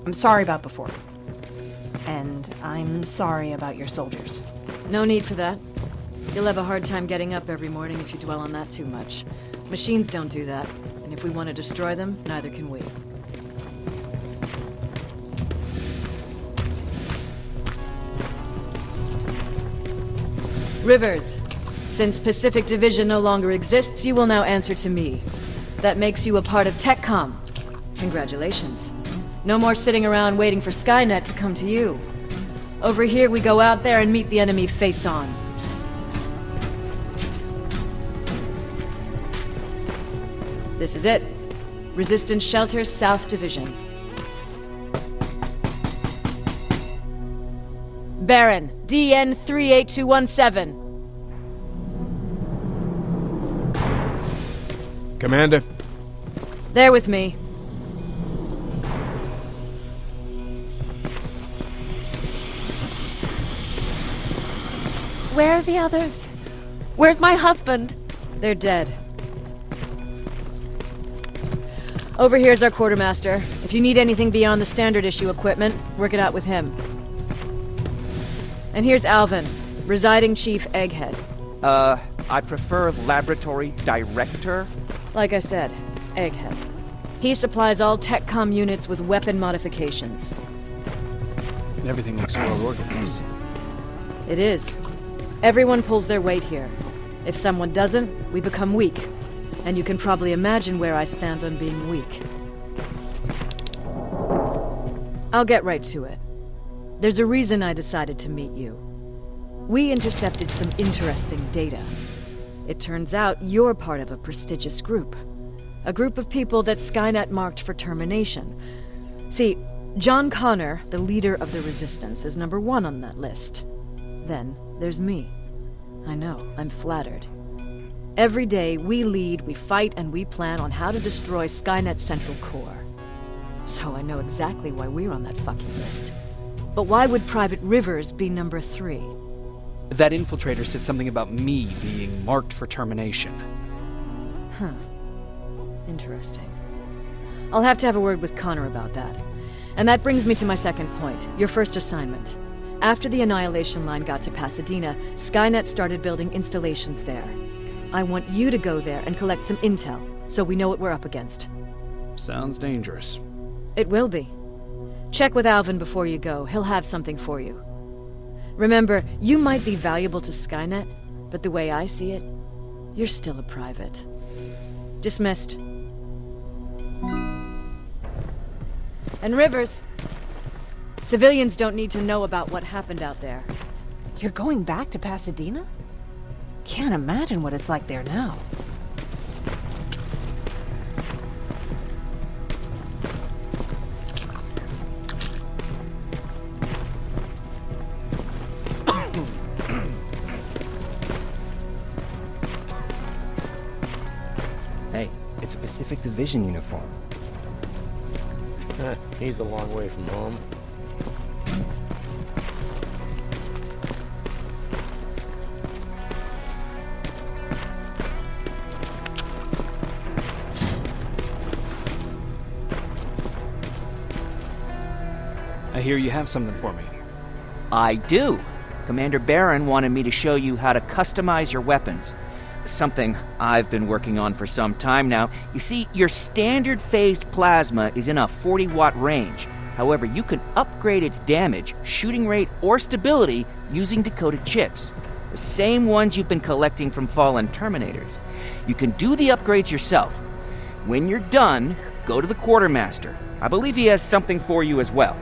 I'm sorry about before. And I'm sorry about your soldiers. No need for that. You'll have a hard time getting up every morning if you dwell on that too much. Machines don't do that, and if we want to destroy them, neither can we. Rivers, since Pacific Division no longer exists, you will now answer to me. That makes you a part of TechCom. Congratulations. No more sitting around waiting for Skynet to come to you. Over here, we go out there and meet the enemy face on. This is it. Resistance Shelter, South Division. Baron, DN 38217. Commander. There with me. Where are the others? Where's my husband? They're dead. Over here's our quartermaster. If you need anything beyond the standard issue equipment, work it out with him. And here's Alvin, residing chief Egghead. I prefer laboratory director. Like I said, Egghead. He supplies all TechCom units with weapon modifications. Everything looks well organized. It is. Everyone pulls their weight here. If someone doesn't, we become weak. And you can probably imagine where I stand on being weak. I'll get right to it. There's a reason I decided to meet you. We intercepted some interesting data. It turns out you're part of a prestigious group. A group of people that Skynet marked for termination. See, John Connor, the leader of the Resistance, is #1 on that list. Then there's me. I know, I'm flattered. Every day, we lead, we fight, and we plan on how to destroy Skynet's central core. So I know exactly why we're on that fucking list. But why would Private Rivers be #3? That infiltrator said something about me being marked for termination. Huh. Interesting. I'll have to have a word with Connor about that. And that brings me to my second point, your first assignment. After the Annihilation Line got to Pasadena, Skynet started building installations there. I want you to go there and collect some intel, so we know what we're up against. Sounds dangerous. It will be. Check with Alvin before you go. He'll have something for you. Remember, you might be valuable to Skynet, but the way I see it, you're still a private. Dismissed. And Rivers, civilians don't need to know about what happened out there. You're going back to Pasadena? Can't imagine what it's like there now. Hey, it's a Pacific Division uniform. He's a long way from home. I hear you have something for me. I do. Commander Barron wanted me to show you how to customize your weapons. Something I've been working on for some time now. You see, your standard phased plasma is in a 40-watt range. However, you can upgrade its damage, shooting rate, or stability using decoded chips. The same ones you've been collecting from fallen Terminators. You can do the upgrades yourself. When you're done, go to the Quartermaster. I believe he has something for you as well.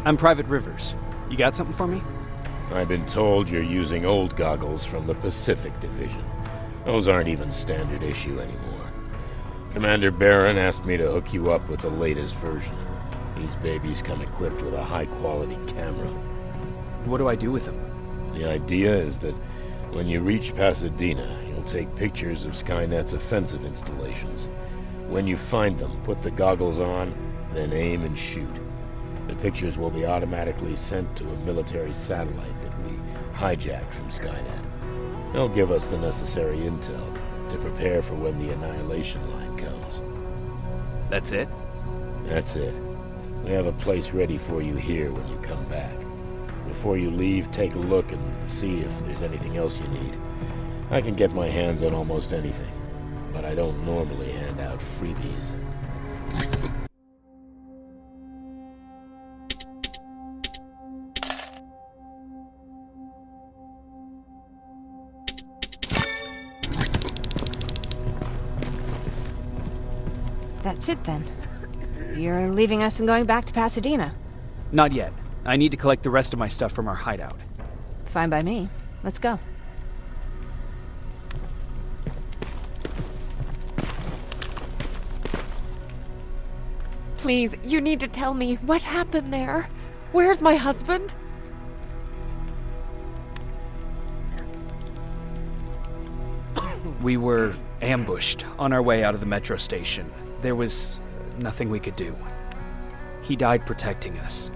I'm Private Rivers. You got something for me? I've been told you're using old goggles from the Pacific Division. Those aren't even standard issue anymore. Commander Barron asked me to hook you up with the latest version. These babies come equipped with a high-quality camera. What do I do with them? The idea is that when you reach Pasadena, you'll take pictures of Skynet's offensive installations. When you find them, put the goggles on, then aim and shoot. The pictures will be automatically sent to a military satellite that we hijacked from Skynet. They'll give us the necessary intel to prepare for when the annihilation line comes. That's it? That's it. We have a place ready for you here when you come back. Before you leave, take a look and see if there's anything else you need. I can get my hands on almost anything, but I don't normally hand out freebies. That's it then. You're leaving us and going back to Pasadena. Not yet. I need to collect the rest of my stuff from our hideout. Fine by me. Let's go. Please, you need to tell me what happened there. Where's my husband? We were ambushed on our way out of the metro station. There was nothing we could do. He died protecting us.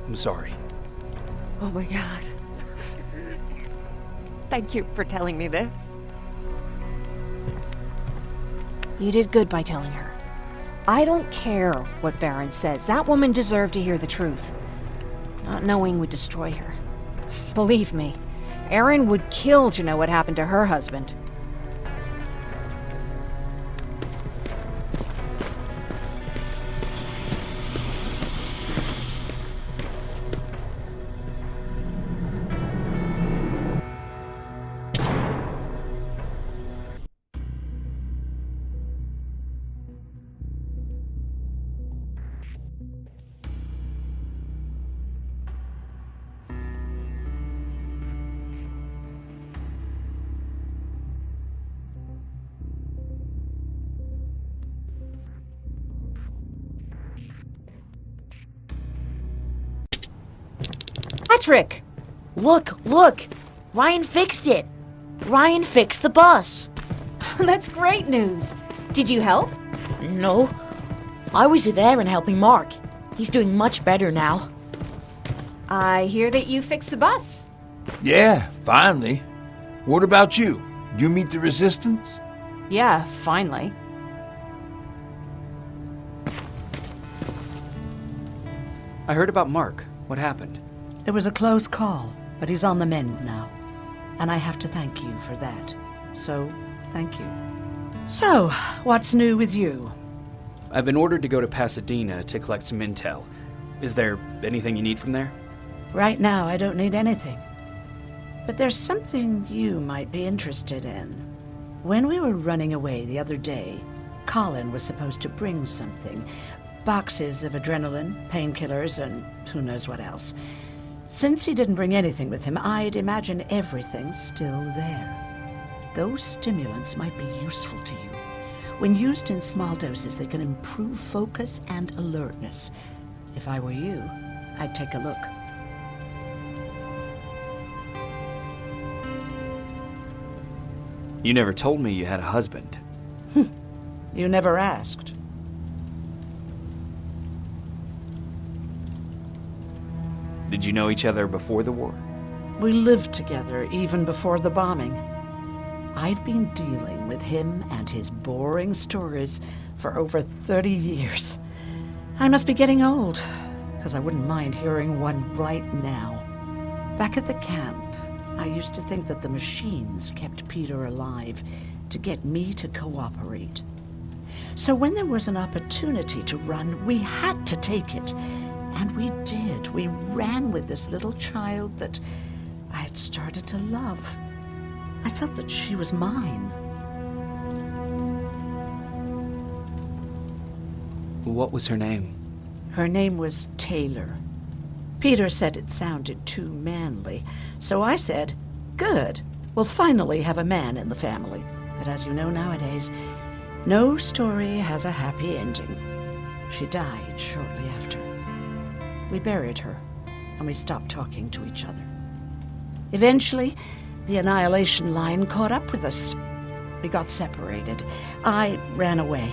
I'm sorry. Oh my god. Thank you for telling me this. You did good by telling her. I don't care what Barron says. That woman deserved to hear the truth. Not knowing would destroy her. Believe me, Erin would kill to know what happened to her husband. Patrick! Look! Ryan fixed it! Ryan fixed the bus! That's great news. Did you help? No. I was there and helping Mark. He's doing much better now. I hear that you fixed the bus. Yeah, finally. What about you? You meet the resistance? Yeah, finally. I heard about Mark. What happened? It was a close call, but he's on the mend now. And I have to thank you for that. So, thank you. So, what's new with you? I've been ordered to go to Pasadena to collect some intel. Is there anything you need from there? Right now, I don't need anything. But there's something you might be interested in. When we were running away the other day, Colin was supposed to bring something. Boxes of adrenaline, painkillers, and who knows what else. Since he didn't bring anything with him, I'd imagine everything's still there. Those stimulants might be useful to you. When used in small doses, they can improve focus and alertness. If I were you, I'd take a look. You never told me you had a husband. You never asked. Did you know each other before the war? We lived together even before the bombing. I've been dealing with him and his boring stories for over 30 years. I must be getting old, because I wouldn't mind hearing one right now. Back at the camp, I used to think that the machines kept Peter alive to get me to cooperate. So when there was an opportunity to run, we had to take it. And we did. We ran with this little child that I had started to love. I felt that she was mine. What was her name? Her name was Taylor. Peter said it sounded too manly, so I said, good, we'll finally have a man in the family. But as you know nowadays, no story has a happy ending. She died shortly after. We buried her, and we stopped talking to each other. Eventually, the Annihilation Line caught up with us. We got separated. I ran away.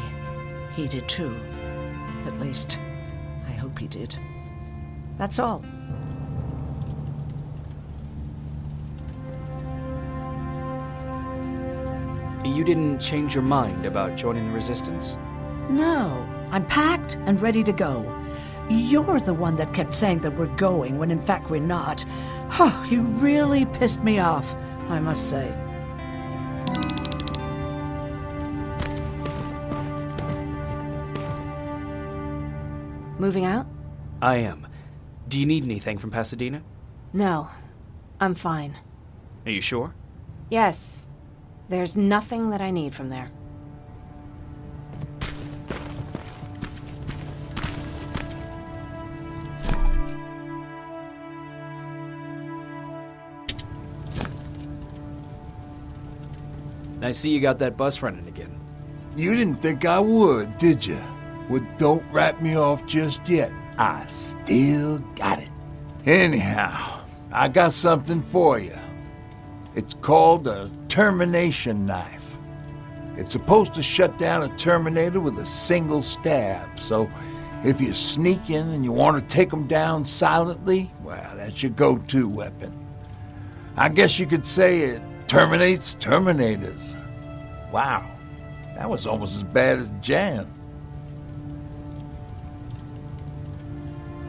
He did too. At least, I hope he did. That's all. You didn't change your mind about joining the Resistance? No, I'm packed and ready to go. You're the one that kept saying that we're going when in fact we're not. Oh, you really pissed me off, I must say. Moving out? I am. Do you need anything from Pasadena? No. I'm fine. Are you sure? Yes. There's nothing that I need from there. I see you got that bus running again. You didn't think I would, did you? Well, don't wrap me off just yet. I still got it. Anyhow, I got something for you. It's called a termination knife. It's supposed to shut down a Terminator with a single stab, so if you sneak in and you want to take them down silently, well, that's your go-to weapon. I guess you could say it terminates Terminators. Wow, that was almost as bad as Jan.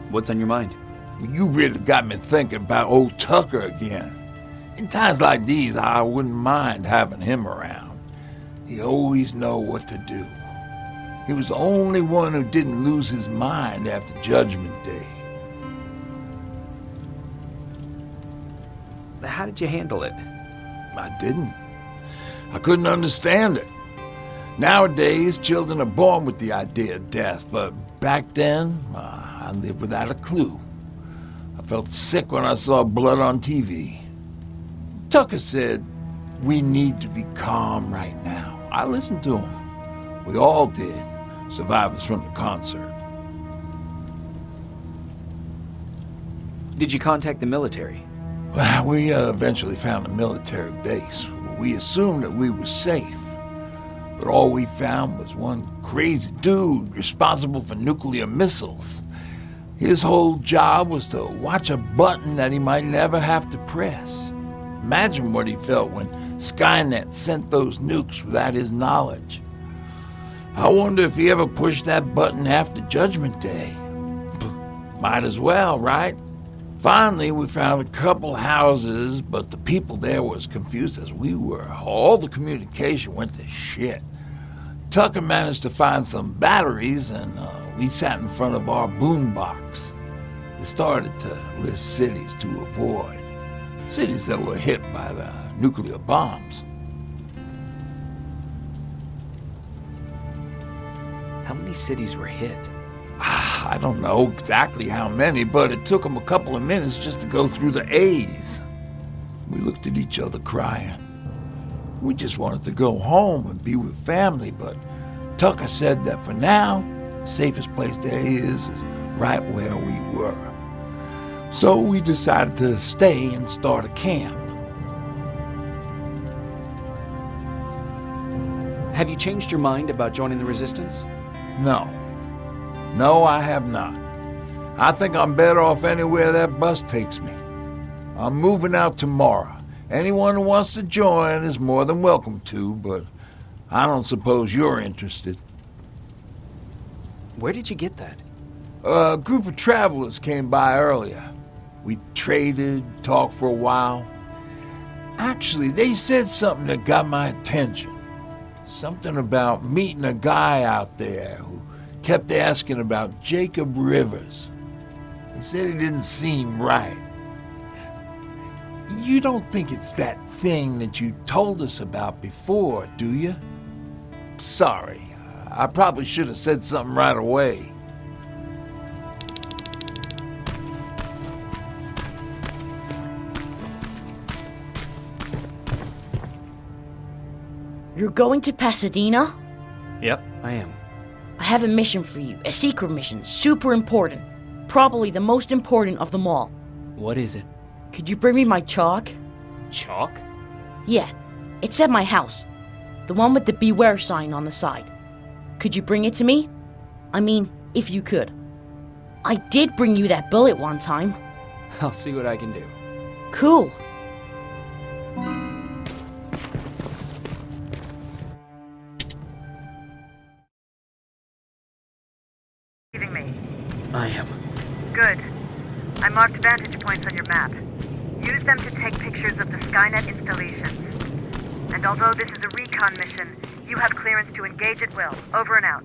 What's on your mind? You really got me thinking about old Tucker again. In times like these, I wouldn't mind having him around. He always know what to do. He was the only one who didn't lose his mind after Judgment Day. How did you handle it? I didn't. I couldn't understand it. Nowadays, children are born with the idea of death, but back then, I lived without a clue. I felt sick when I saw blood on TV. Tucker said, we need to be calm right now. I listened to him. We all did, survivors from the concert. Did you contact the military? Well, we eventually found a military base. We assumed that we were safe. But all we found was one crazy dude responsible for nuclear missiles. His whole job was to watch a button that he might never have to press. Imagine what he felt when Skynet sent those nukes without his knowledge. I wonder if he ever pushed that button after Judgment Day. Might as well, right? Finally, we found a couple houses, but the people there were as confused as we were. All the communication went to shit. Tucker managed to find some batteries, and we sat in front of our boombox. We started to list cities to avoid. Cities that were hit by the nuclear bombs. How many cities were hit? I don't know exactly how many, but it took them a couple of minutes just to go through the A's. We looked at each other crying. We just wanted to go home and be with family, but Tucker said that for now, the safest place there is right where we were. So we decided to stay and start a camp. Have you changed your mind about joining the Resistance? No. No, I have not. I think I'm better off anywhere that bus takes me. I'm moving out tomorrow. Anyone who wants to join is more than welcome to, but I don't suppose you're interested. Where did you get that? A group of travelers came by earlier. We traded, talked for a while. Actually, they said something that got my attention. Something about meeting a guy out there who kept asking about Jacob Rivers. He said he didn't seem right. You don't think it's that thing that you told us about before, do you? Sorry, I probably should have said something right away. You're going to Pasadena? Yep, I am. I have a mission for you. A secret mission. Super important. Probably the most important of them all. What is it? Could you bring me my chalk? Chalk? Yeah. It's at my house. The one with the beware sign on the side. Could you bring it to me? I mean, if you could. I did bring you that bullet one time. I'll see what I can do. Cool. Leaving me. I am. Good. I marked vantage points on your map. Use them to take pictures of the Skynet installations. And although this is a recon mission, you have clearance to engage at will. Over and out.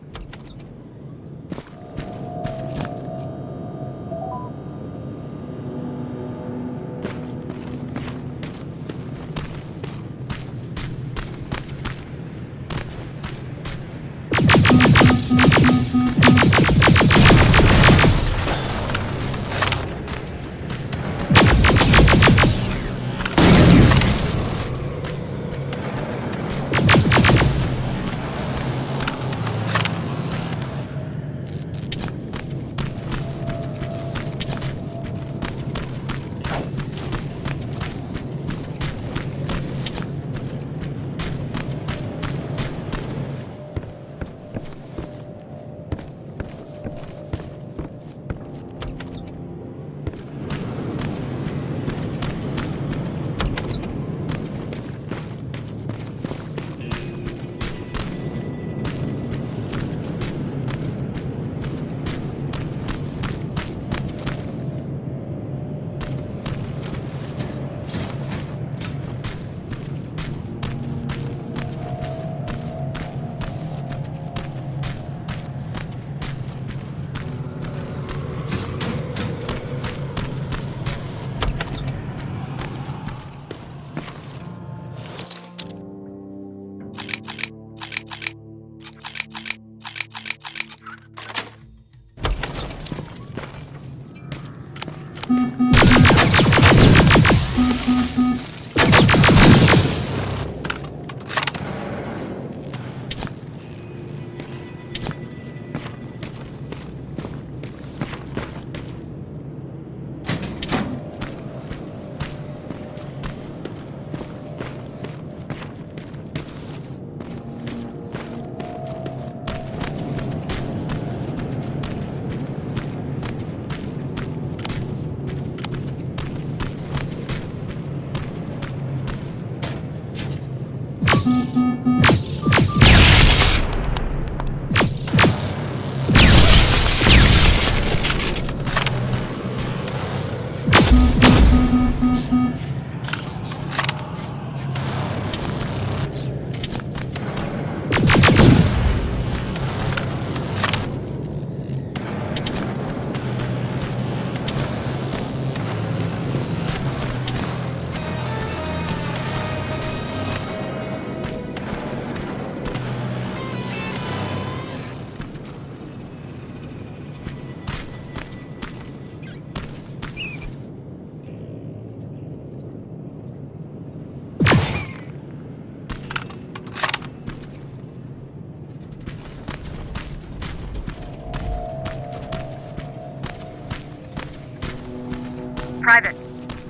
Private,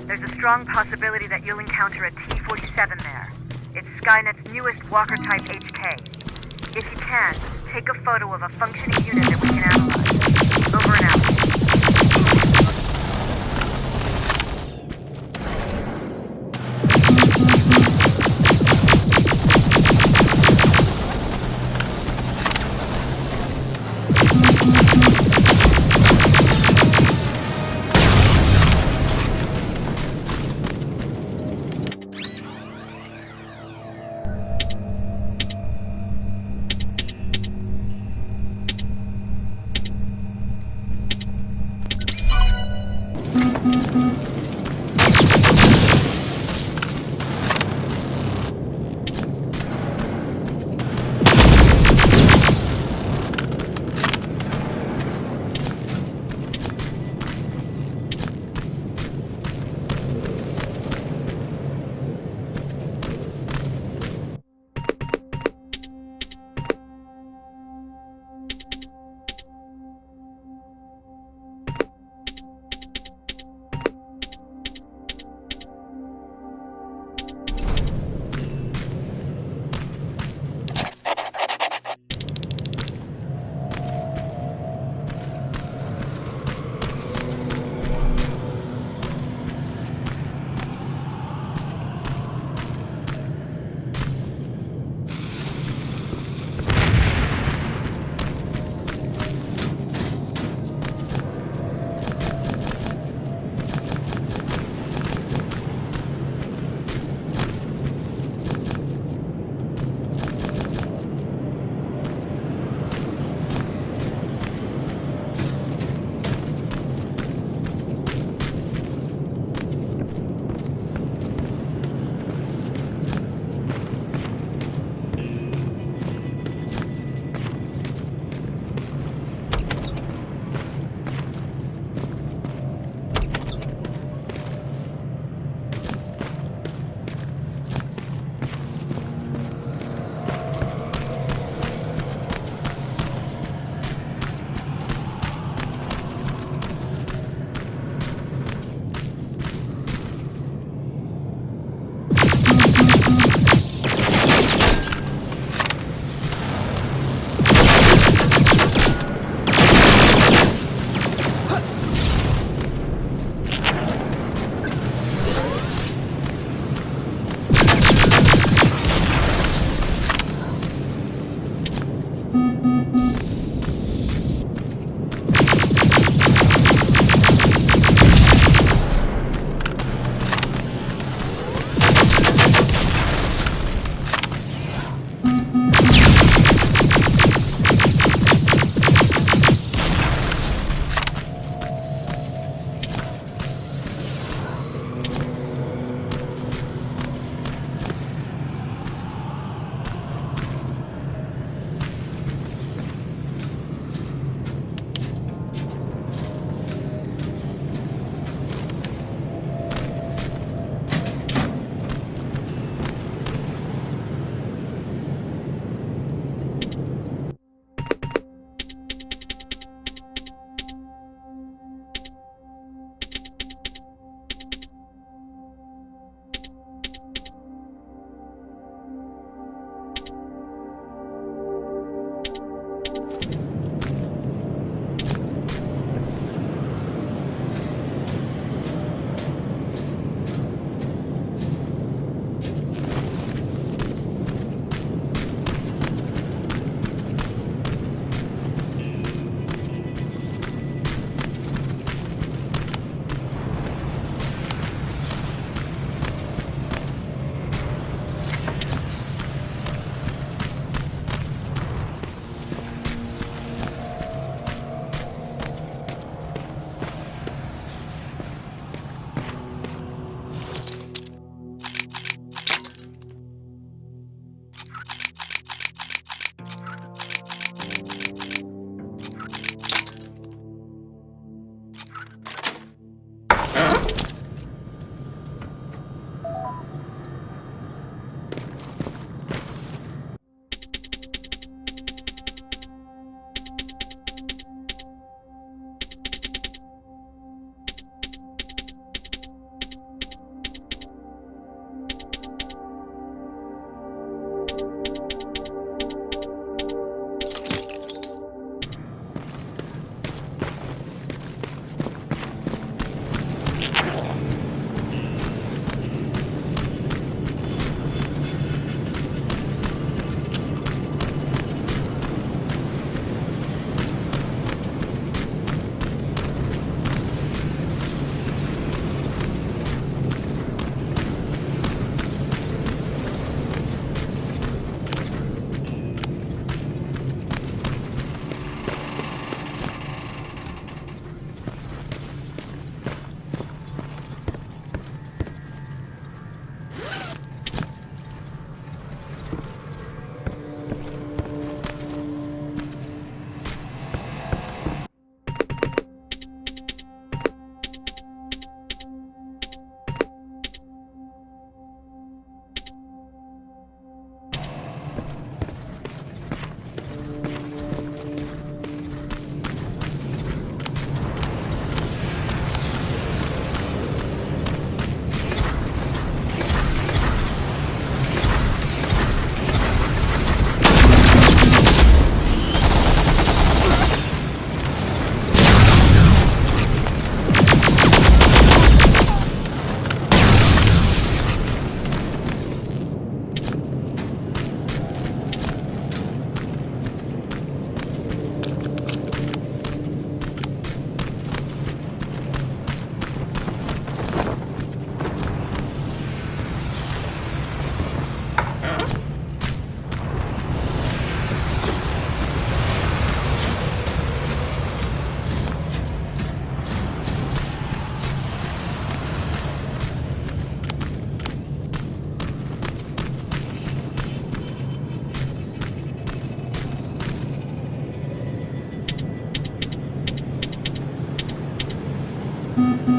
there's a strong possibility that you'll encounter a T-47 there. It's Skynet's newest Walker-type HK. If you can, take a photo of a functioning unit that we can analyze. Over and out. Mm-hmm.